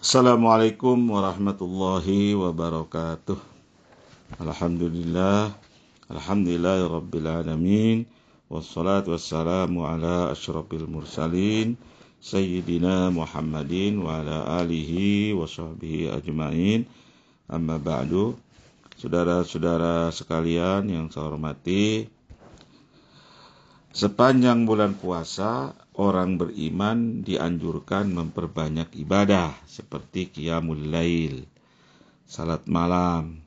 Assalamualaikum warahmatullahi wabarakatuh. Alhamdulillah, alhamdulillahirabbil alamin, wassalatu wassalamu ala asyrafil mursalin sayyidina Muhammadin wa ala alihi wa sahbihi ajmain. Amma ba'du. Saudara-saudara sekalian yang saya hormati, sepanjang bulan puasa, orang beriman dianjurkan memperbanyak ibadah seperti qiyamul lail, salat malam,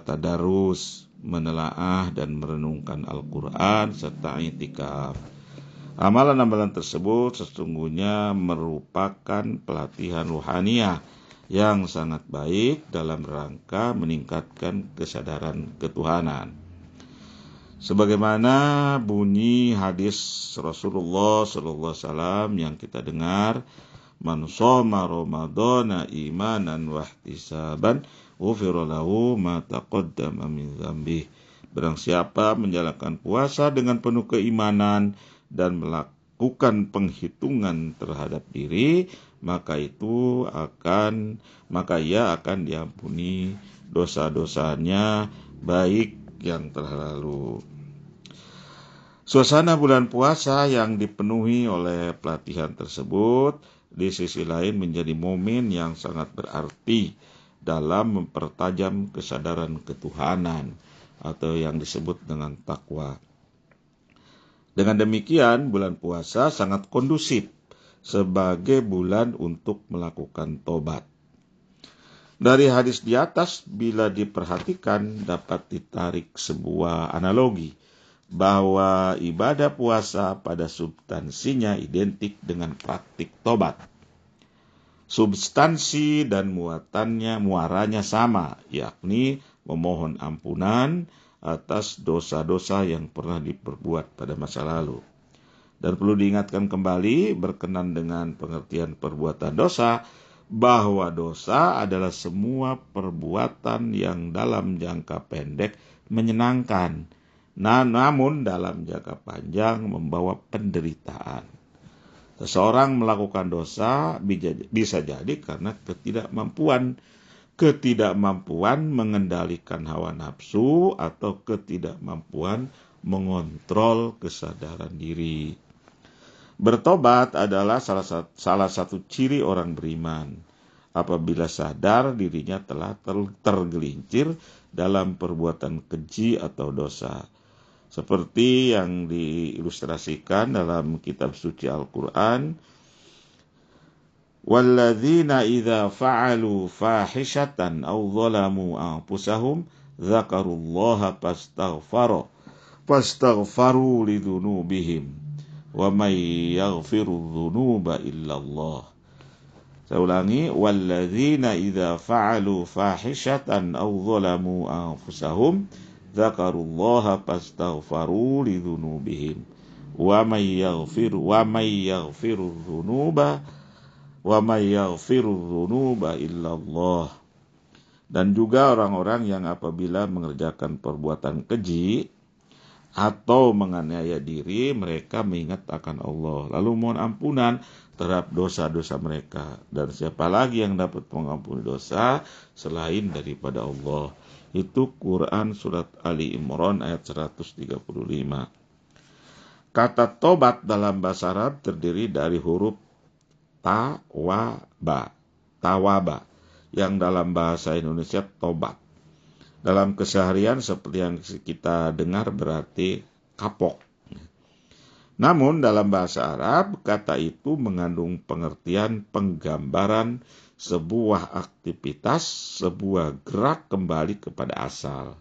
tadarus, menelaah dan merenungkan Al-Quran, serta i'tikaf. Amalan-amalan tersebut sesungguhnya merupakan pelatihan ruhaniyah yang sangat baik dalam rangka meningkatkan kesadaran ketuhanan. Sebagaimana bunyi hadis Rasulullah SAW yang kita dengar, man shoma ramadhana imanan wa ihtisaban ghufira lahu ma taqaddama min dzambih. Barang siapa menjalankan puasa dengan penuh keimanan dan melakukan penghitungan terhadap diri, maka ia akan diampuni dosa-dosanya baik yang telah lalu. Suasana bulan puasa yang dipenuhi oleh pelatihan tersebut di sisi lain menjadi momen yang sangat berarti dalam mempertajam kesadaran ketuhanan atau yang disebut dengan takwa. Dengan demikian, bulan puasa sangat kondusif sebagai bulan untuk melakukan tobat. Dari hadis di atas, bila diperhatikan dapat ditarik sebuah analogi bahwa ibadah puasa pada substansinya identik dengan praktik tobat. Substansi dan muaranya sama, yakni memohon ampunan atas dosa-dosa yang pernah diperbuat pada masa lalu. Dan perlu diingatkan kembali berkenan dengan pengertian perbuatan dosa, bahwa dosa adalah semua perbuatan yang dalam jangka pendek menyenangkan, namun dalam jangka panjang membawa penderitaan. Seseorang melakukan dosa bisa jadi karena ketidakmampuan mengendalikan hawa nafsu atau ketidakmampuan mengontrol kesadaran diri. Bertobat adalah salah satu ciri orang beriman. Apabila sadar dirinya telah tergelincir dalam perbuatan keji atau dosa. Seperti yang diilustrasikan dalam kitab suci Al-Quran. Walladzina idza fa'alu fahishatan aw zalamu anfusahum dzakarullaha fastaghfaru lidzunubihim wa may yaghfiru dzunuba illallah. Saya ulangi, walladzina idza fa'alu fahishatan aw zalamu anfusahum dzakarullaha fastaghfaru lidzunubihim wa may yaghfiru dzunuba illallah. Dan juga orang-orang yang apabila mengerjakan perbuatan keji atau menganiaya diri, mereka mengingat akan Allah, lalu mohon ampunan terhadap dosa-dosa mereka. Dan siapa lagi yang dapat mengampuni dosa selain daripada Allah? Itu Quran surat Ali Imran ayat 135. Kata tobat dalam bahasa Arab terdiri dari huruf tawaba, yang dalam bahasa Indonesia tobat. Dalam keseharian seperti yang kita dengar berarti kapok. Namun dalam bahasa Arab, kata itu mengandung pengertian penggambaran sebuah aktivitas, sebuah gerak kembali kepada asal.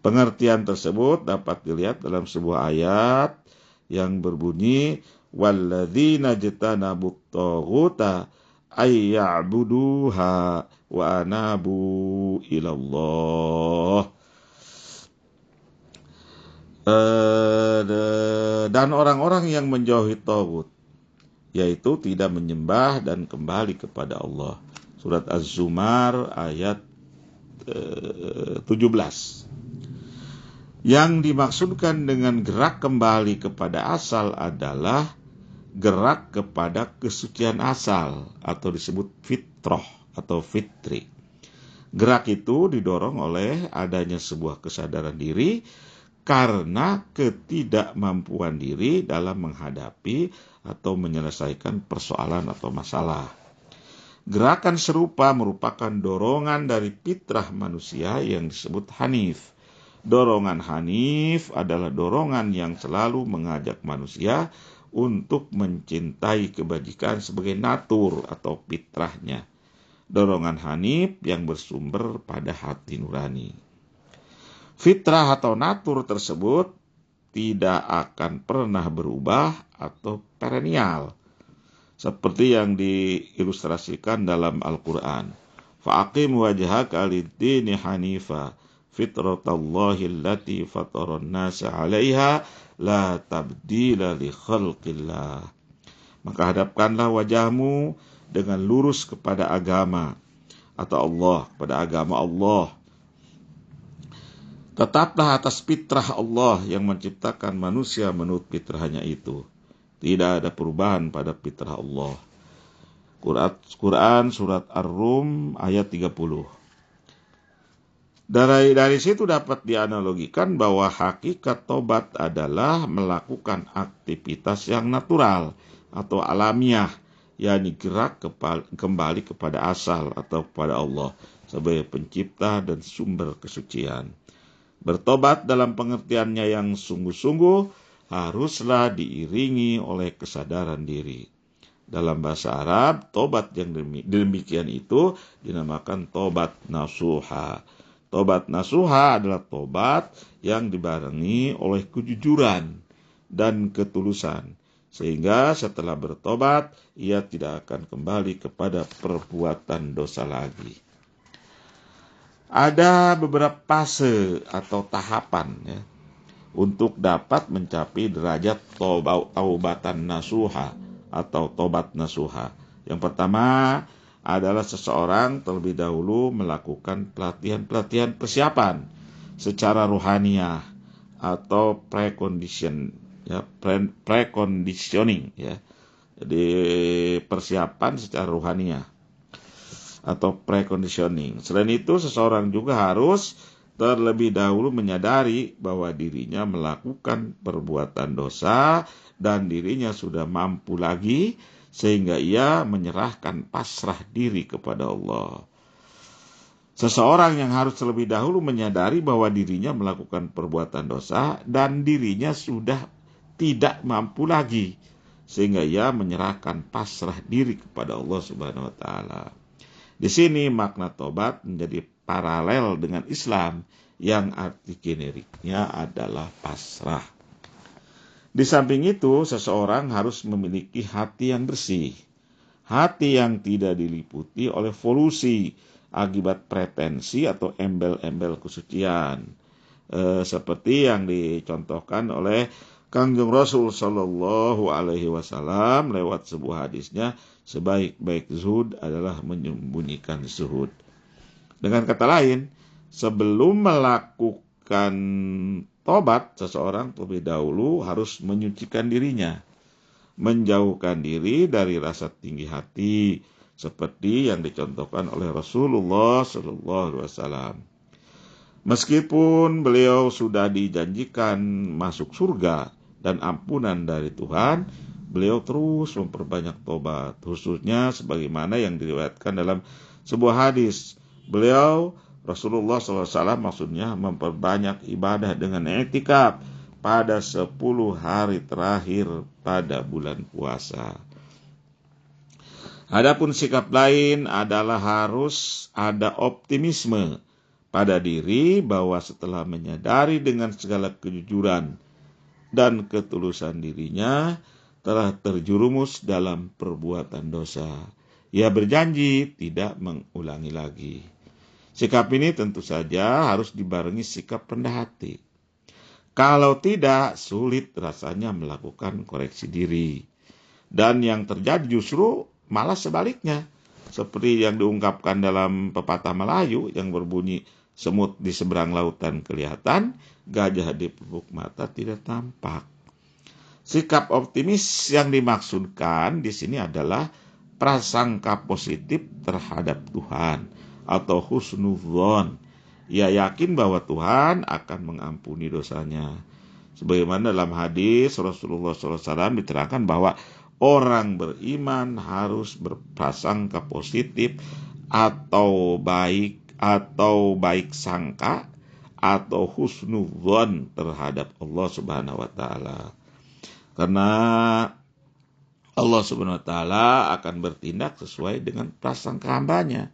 Pengertian tersebut dapat dilihat dalam sebuah ayat yang berbunyi, walladzina jatanabut taghuta ayya'buduha wa anabu ilallah. Dan orang-orang yang menjauhi taghut, yaitu tidak menyembah dan kembali kepada Allah. Surat Az-Zumar ayat 17. Yang dimaksudkan dengan gerak kembali kepada asal adalah gerak kepada kesucian asal atau disebut fitrah atau fitri. Gerak itu didorong oleh adanya sebuah kesadaran diri karena ketidakmampuan diri dalam menghadapi atau menyelesaikan persoalan atau masalah. Gerakan serupa merupakan dorongan dari fitrah manusia yang disebut hanif. Dorongan hanif adalah dorongan yang selalu mengajak manusia untuk mencintai kebajikan sebagai natur atau fitrahnya. Dorongan hanif yang bersumber pada hati nurani. Fitrah atau natur tersebut tidak akan pernah berubah atau perennial, seperti yang diilustrasikan dalam Al-Quran. Fa'aqim wajhaka lid-dini hanifa fitratallahi allati fataran nasa 'alaiha la tabdila li khalqillah. Maka hadapkanlah wajahmu dengan lurus kepada agama atau Allah, kepada agama Allah. Tetaplah atas fitrah Allah yang menciptakan manusia menurut fitrahnya itu. Tidak ada perubahan pada fitrah Allah. Quran surat Ar-Rum ayat 30. Dari situ dapat dianalogikan bahwa hakikat tobat adalah melakukan aktivitas yang natural atau alamiah, yakni gerak kembali kepada asal atau kepada Allah sebagai pencipta dan sumber kesucian. Bertobat dalam pengertiannya yang sungguh-sungguh haruslah diiringi oleh kesadaran diri. Dalam bahasa Arab, tobat yang demikian itu dinamakan tobat nasuha. Tobat nasuha adalah tobat yang dibarengi oleh kejujuran dan ketulusan. Sehingga setelah bertobat, ia tidak akan kembali kepada perbuatan dosa lagi. Ada beberapa fase atau tahapan ya, untuk dapat mencapai derajat taubatan nasuha atau tobat nasuha. Yang pertama adalah seseorang terlebih dahulu melakukan pelatihan persiapan secara ruhaniah atau preconditioning ya. Jadi persiapan secara ruhaniah atau preconditioning. Selain itu, seseorang juga harus terlebih dahulu menyadari bahwa dirinya melakukan perbuatan dosa dan dirinya sudah mampu lagi sehingga ia menyerahkan pasrah diri kepada Allah. Seseorang yang harus terlebih dahulu menyadari bahwa dirinya melakukan perbuatan dosa dan dirinya sudah tidak mampu lagi sehingga ia menyerahkan pasrah diri kepada Allah Subhanahu wa taala. Di sini makna tobat menjadi paralel dengan Islam yang arti generiknya adalah pasrah. Di samping itu, seseorang harus memiliki hati yang bersih. Hati yang tidak diliputi oleh polusi akibat pretensi atau embel-embel kesucian. Seperti yang dicontohkan oleh Kangjeng Rasul Shallallahu Alaihi Wasallam lewat sebuah hadisnya, sebaik-baik zuhud adalah menyembunyikan zuhud. Dengan kata lain, sebelum melakukan tobat, seseorang terlebih dahulu harus menyucikan dirinya, menjauhkan diri dari rasa tinggi hati, seperti yang dicontohkan oleh Rasulullah Shallallahu Alaihi Wasallam. Meskipun beliau sudah dijanjikan masuk surga dan ampunan dari Tuhan, beliau terus memperbanyak tobat, khususnya sebagaimana yang diriwayatkan dalam sebuah hadis. Beliau, Rasulullah SAW maksudnya, memperbanyak ibadah dengan i'tikaf pada 10 hari terakhir pada bulan puasa. Adapun sikap lain adalah harus ada optimisme pada diri bahwa setelah menyadari dengan segala kejujuran dan ketulusan dirinya telah terjerumus dalam perbuatan dosa, ia berjanji tidak mengulangi lagi. Sikap ini tentu saja harus dibarengi sikap rendah hati. Kalau tidak, sulit rasanya melakukan koreksi diri. Dan yang terjadi justru malah sebaliknya. Seperti yang diungkapkan dalam pepatah Melayu yang berbunyi, semut di seberang lautan kelihatan, gajah di pelupuk mata tidak tampak. Sikap optimis yang dimaksudkan di sini adalah prasangka positif terhadap Tuhan atau husnudzon. Ia yakin bahwa Tuhan akan mengampuni dosanya. Sebagaimana dalam hadis Rasulullah SAW diterangkan bahwa orang beriman harus berprasangka positif atau baik sangka atau husnudzon terhadap Allah Subhanahu wa taala. Karena Allah Subhanahu wa taala akan bertindak sesuai dengan prasangka hambanya.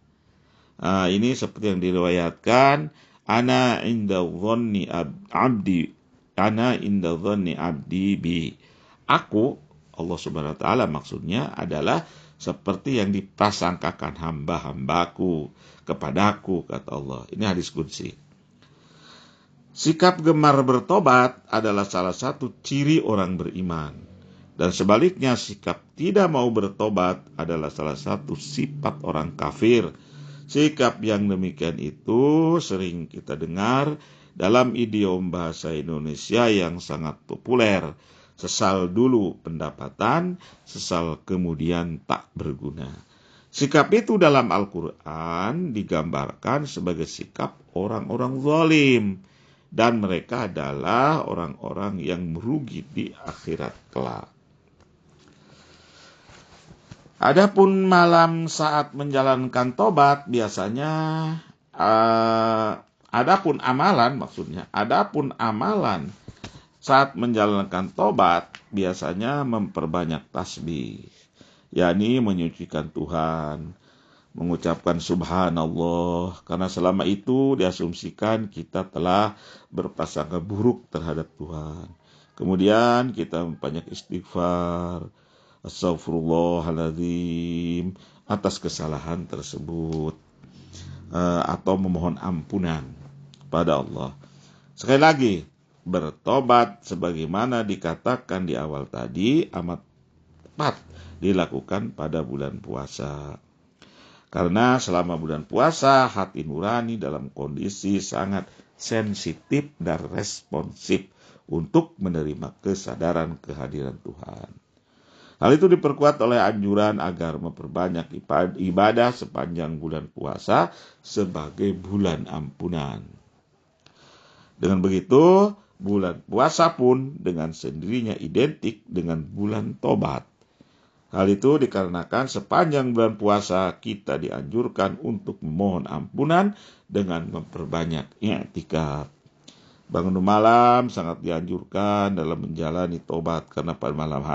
Ini seperti yang diriwayatkan, ana inda dhanni abdi bi. Aku, Allah Subhanahu wa taala maksudnya adalah seperti yang diprasangkakan hamba-hambaku kepadaku, kata Allah. Ini hadis qudsi. Sikap gemar bertobat adalah salah satu ciri orang beriman. Dan sebaliknya, sikap tidak mau bertobat adalah salah satu sifat orang kafir. Sikap yang demikian itu sering kita dengar dalam idiom bahasa Indonesia yang sangat populer. Sesal dulu pendapatan, sesal kemudian tak berguna. Sikap itu dalam Al-Quran digambarkan sebagai sikap orang-orang zalim. Dan mereka adalah orang-orang yang merugi di akhirat kelak. Adapun malam saat menjalankan tobat biasanya adapun amalan saat menjalankan tobat biasanya memperbanyak tasbih, yakni menyucikan Tuhan, mengucapkan subhanallah, karena selama itu diasumsikan kita telah berprasangka buruk terhadap Tuhan. Kemudian kita memperbanyak istighfar, astagfirullahaladzim, atas kesalahan tersebut, atau memohon ampunan pada Allah. Sekali lagi, bertobat sebagaimana dikatakan di awal tadi amat tepat dilakukan pada bulan puasa. Karena selama bulan puasa, hati nurani dalam kondisi sangat sensitif dan responsif untuk menerima kesadaran kehadiran Tuhan. Hal itu diperkuat oleh anjuran agar memperbanyak ibadah sepanjang bulan puasa sebagai bulan ampunan. Dengan begitu, bulan puasa pun dengan sendirinya identik dengan bulan tobat. Hal itu dikarenakan sepanjang bulan puasa kita dianjurkan untuk memohon ampunan dengan memperbanyak i'tikaf. Bangun malam sangat dianjurkan dalam menjalani tobat karena pada malam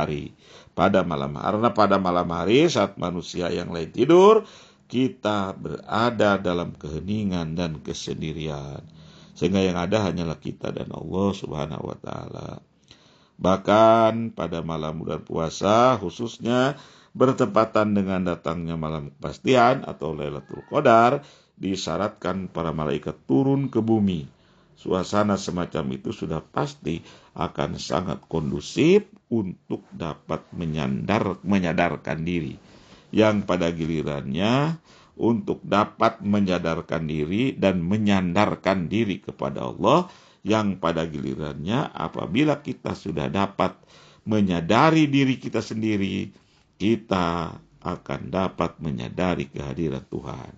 hari saat manusia yang lain tidur, kita berada dalam keheningan dan kesendirian. Sehingga yang ada hanyalah kita dan Allah Subhanahu wa taala. Bahkan pada malam bulan puasa khususnya bertepatan dengan datangnya malam kepastian atau Lailatul Qadar, disyaratkan para malaikat turun ke bumi. Suasana semacam itu sudah pasti akan sangat kondusif untuk dapat menyadarkan diri. Yang pada gilirannya untuk dapat menyadarkan diri dan menyandarkan diri kepada Allah, yang pada gilirannya apabila kita sudah dapat menyadari diri kita sendiri, kita akan dapat menyadari kehadiran Tuhan.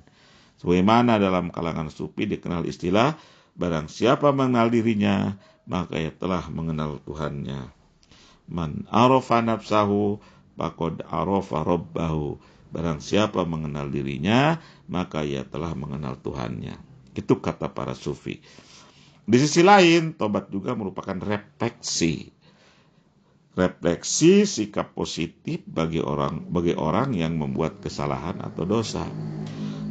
Sebagaimana dalam kalangan sufi dikenal istilah, barang siapa mengenal dirinya, maka ia telah mengenal Tuhannya. Man arafa nafsahu, faqad arafa rabbahu. Barang siapa mengenal dirinya, maka ia telah mengenal Tuhannya. Itu kata para sufi. Di sisi lain, tobat juga merupakan refleksi sikap positif bagi orang yang membuat kesalahan atau dosa.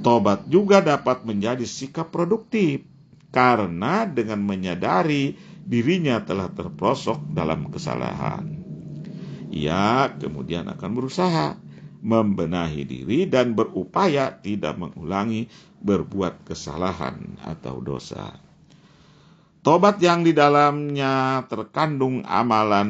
Tobat juga dapat menjadi sikap produktif karena dengan menyadari dirinya telah terperosok dalam kesalahan, ia kemudian akan berusaha membenahi diri dan berupaya tidak mengulangi berbuat kesalahan atau dosa. Tobat yang di dalamnya terkandung amalan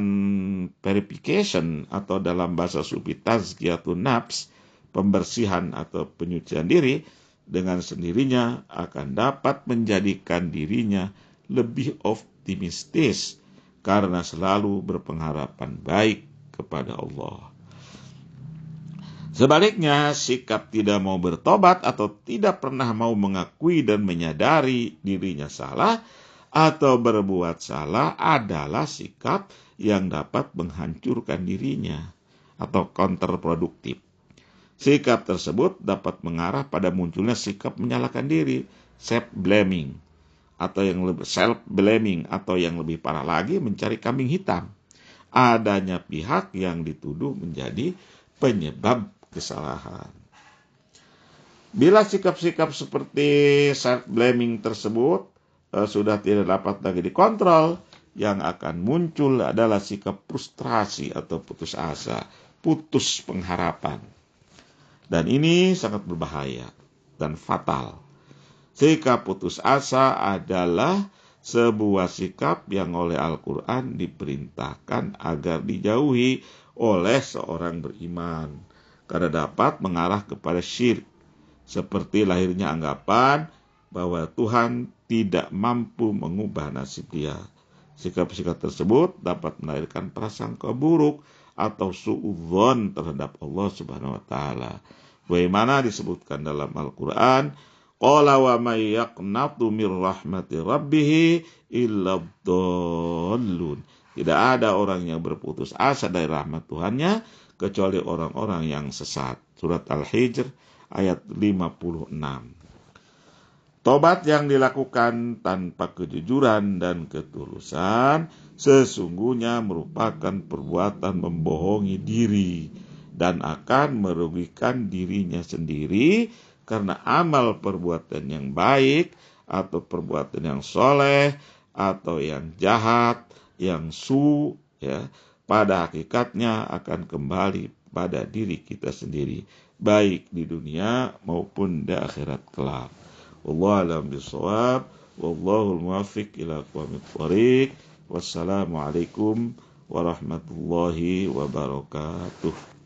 purification atau dalam bahasa sufi tazkiyatun nafs, pembersihan atau penyucian diri, dengan sendirinya akan dapat menjadikan dirinya lebih optimistis karena selalu berpengharapan baik kepada Allah. Sebaliknya, sikap tidak mau bertobat atau tidak pernah mau mengakui dan menyadari dirinya salah atau berbuat salah adalah sikap yang dapat menghancurkan dirinya atau kontraproduktif. Sikap tersebut dapat mengarah pada munculnya sikap menyalahkan diri, self-blaming, atau yang lebih parah lagi mencari kambing hitam. Adanya pihak yang dituduh menjadi penyebab kesalahan. Bila sikap-sikap seperti self-blaming tersebut sudah tidak dapat lagi dikontrol, yang akan muncul adalah sikap frustrasi atau putus asa, putus pengharapan. Dan ini sangat berbahaya dan fatal. Sikap putus asa adalah sebuah sikap yang oleh Al-Quran diperintahkan agar dijauhi oleh seorang beriman, karena dapat mengarah kepada syirik, seperti lahirnya anggapan bahwa Tuhan tidak mampu mengubah nasib dia. Sikap-sikap tersebut dapat melahirkan prasangka buruk atau suudzon terhadap Allah Subhanahu wa taala. Bagaimana disebutkan dalam Al-Qur'an, qala wa may yaqnatu mir rahmati rabbih illa dhallun. Tidak ada orang yang berputus asa dari rahmat Tuhannya kecuali orang-orang yang sesat. Surat Al-Hijr ayat 56. Tobat yang dilakukan tanpa kejujuran dan ketulusan sesungguhnya merupakan perbuatan membohongi diri dan akan merugikan dirinya sendiri, karena amal perbuatan yang baik atau perbuatan yang soleh atau yang jahat, yang pada hakikatnya akan kembali pada diri kita sendiri, baik di dunia maupun di akhirat kelak. Wallahu a'lam bishawab, wallahul muwaffiq ila aqwamit thoriq. Wassalamualaikum warahmatullahi wabarakatuh.